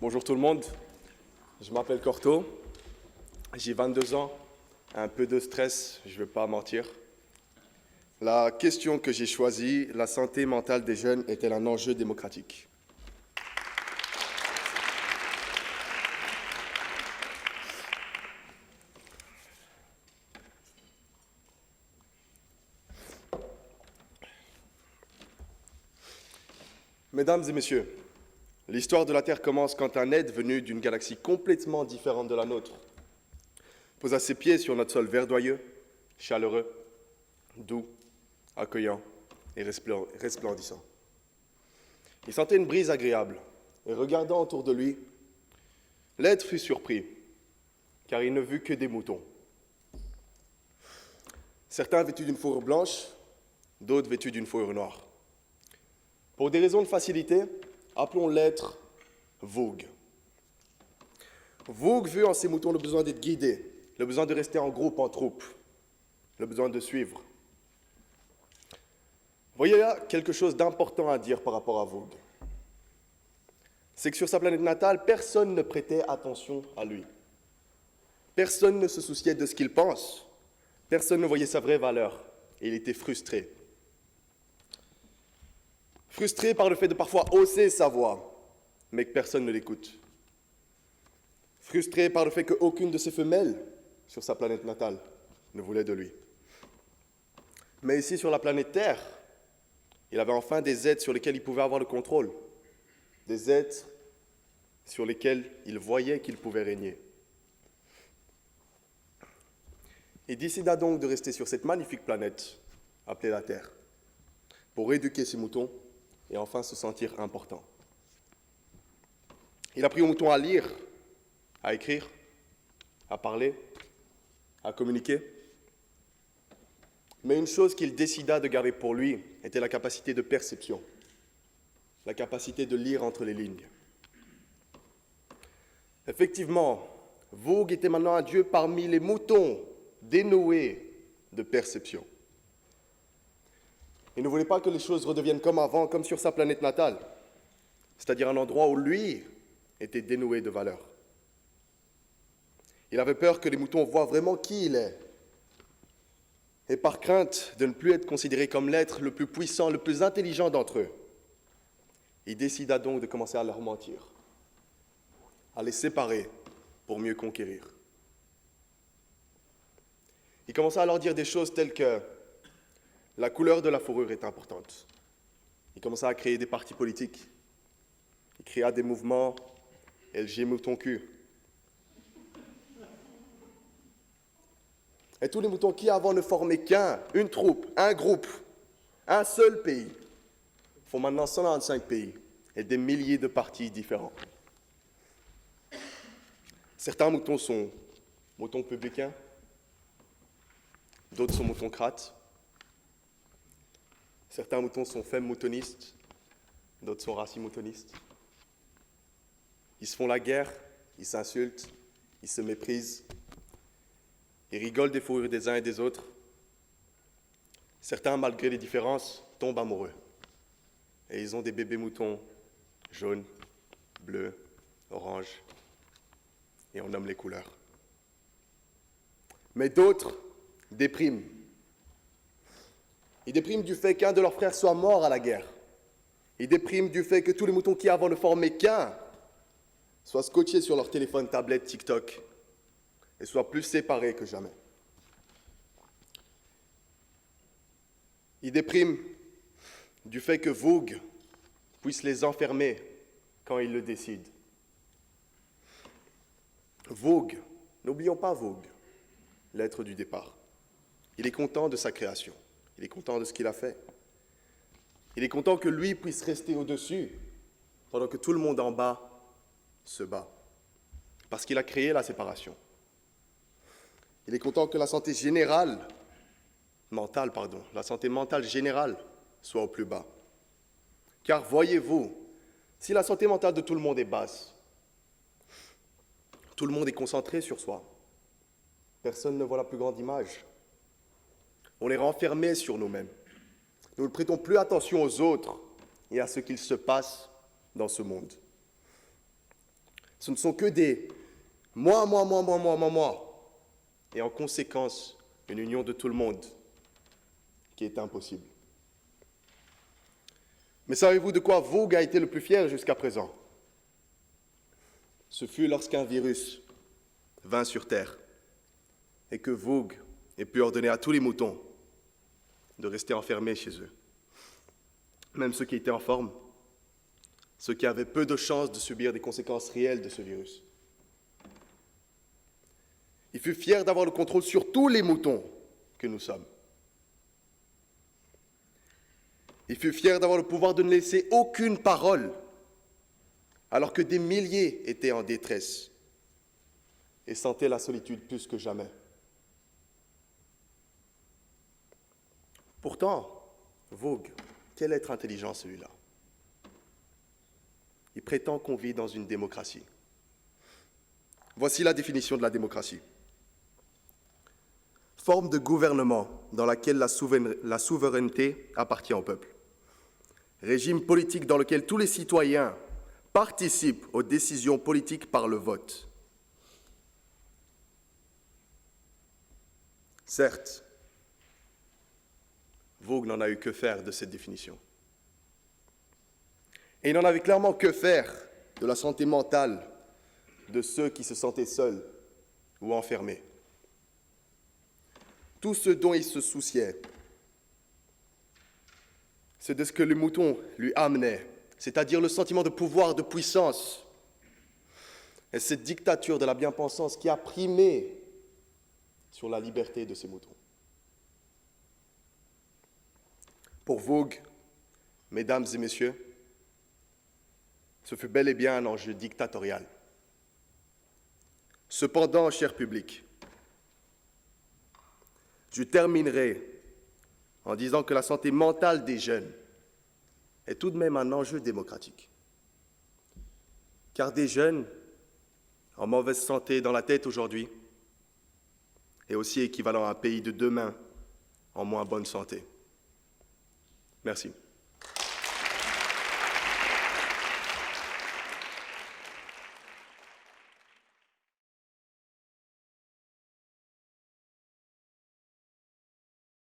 Bonjour tout le monde, je m'appelle Corto, j'ai 22 ans, un peu de stress, je ne vais pas mentir. La question que j'ai choisie, la santé mentale des jeunes est-elle un enjeu démocratique? Mesdames et messieurs, l'histoire de la Terre commence quand un être venu d'une galaxie complètement différente de la nôtre posa ses pieds sur notre sol verdoyeux, chaleureux, doux, accueillant et resplendissant. Il sentait une brise agréable et regardant autour de lui, l'être fut surpris, car il ne vit que des moutons. Certains vêtus d'une fourrure blanche, d'autres vêtus d'une fourrure noire. Pour des raisons de facilité, appelons l'être Vogue. Vogue vit en ces moutons le besoin d'être guidé, le besoin de rester en groupe, en troupe, le besoin de suivre. Voyez là quelque chose d'important à dire par rapport à Vogue. C'est que sur sa planète natale, personne ne prêtait attention à lui. Personne ne se souciait de ce qu'il pense. Personne ne voyait sa vraie valeur. Et il était frustré. Frustré par le fait de parfois hausser sa voix, mais que personne ne l'écoute. Frustré par le fait qu'aucune de ses femelles sur sa planète natale ne voulait de lui. Mais ici, sur la planète Terre, il avait enfin des êtres sur lesquels il pouvait avoir le contrôle. Des êtres sur lesquels il voyait qu'il pouvait régner. Il décida donc de rester sur cette magnifique planète appelée la Terre, pour éduquer ses moutons et enfin se sentir important. Il apprit aux moutons à lire, à écrire, à parler, à communiquer. Mais une chose qu'il décida de garder pour lui était la capacité de perception, la capacité de lire entre les lignes. Effectivement, Vogue était maintenant un dieu parmi les moutons dénoués de perception. Il ne voulait pas que les choses redeviennent comme avant, comme sur sa planète natale, c'est-à-dire un endroit où lui était dénoué de valeur. Il avait peur que les moutons voient vraiment qui il est. Et par crainte de ne plus être considéré comme l'être le plus puissant, le plus intelligent d'entre eux, il décida donc de commencer à leur mentir, à les séparer pour mieux conquérir. Il commença à leur dire des choses telles que la couleur de la fourrure est importante. Il commença à créer des partis politiques. Il créa des mouvements LG Mouton Cul. Et tous les moutons qui avant ne formaient une troupe, un groupe, un seul pays, font maintenant 195 pays et des milliers de partis différents. Certains moutons sont moutons publicains, d'autres sont moutons crates. Certains moutons sont femmes moutonistes, d'autres sont racimoutonistes. Ils se font la guerre, ils s'insultent, ils se méprisent, ils rigolent des fourrures des uns et des autres. Certains, malgré les différences, tombent amoureux. Et ils ont des bébés moutons jaunes, bleus, oranges, et on nomme les couleurs. Mais d'autres dépriment. Ils dépriment du fait qu'un de leurs frères soit mort à la guerre. Ils dépriment du fait que tous les moutons qui avant ne formaient qu'un soient scotchés sur leur téléphone, tablette, TikTok et soient plus séparés que jamais. Ils dépriment du fait que Vogue puisse les enfermer quand il le décide. Vogue, n'oublions pas Vogue, l'être du départ. Il est content de sa création. Il est content de ce qu'il a fait. Il est content que lui puisse rester au-dessus, pendant que tout le monde en bas se bat. Parce qu'il a créé la séparation. Il est content que la santé mentale générale soit au plus bas. Car voyez-vous, si la santé mentale de tout le monde est basse, tout le monde est concentré sur soi. Personne ne voit la plus grande image. On est renfermé sur nous-mêmes. Nous ne prêtons plus attention aux autres et à ce qu'il se passe dans ce monde. Ce ne sont que des moi. Et en conséquence, une union de tout le monde qui est impossible. Mais savez-vous de quoi Vogue a été le plus fier jusqu'à présent? Ce fut lorsqu'un virus vint sur Terre et que Vogue ait pu ordonner à tous les moutons de rester enfermés chez eux. Même ceux qui étaient en forme, ceux qui avaient peu de chances de subir des conséquences réelles de ce virus. Il fut fier d'avoir le contrôle sur tous les moutons que nous sommes. Il fut fier d'avoir le pouvoir de ne laisser aucune parole, alors que des milliers étaient en détresse et sentaient la solitude plus que jamais. Pourtant, Vogue, quel être intelligent celui-là. Il prétend qu'on vit dans une démocratie. Voici la définition de la démocratie. Forme de gouvernement dans laquelle la souveraineté appartient au peuple. Régime politique dans lequel tous les citoyens participent aux décisions politiques par le vote. Certes, Vogue n'en a eu que faire de cette définition. Et il n'en avait clairement que faire de la santé mentale de ceux qui se sentaient seuls ou enfermés. Tout ce dont il se souciait, c'est de ce que le mouton lui amenait, c'est-à-dire le sentiment de pouvoir, de puissance, et cette dictature de la bien-pensance qui a primé sur la liberté de ces moutons. Pour Vogue, mesdames et messieurs, ce fut bel et bien un enjeu dictatorial. Cependant, cher public, je terminerai en disant que la santé mentale des jeunes est tout de même un enjeu démocratique. Car des jeunes en mauvaise santé dans la tête aujourd'hui est aussi équivalent à un pays de demain en moins bonne santé. Merci.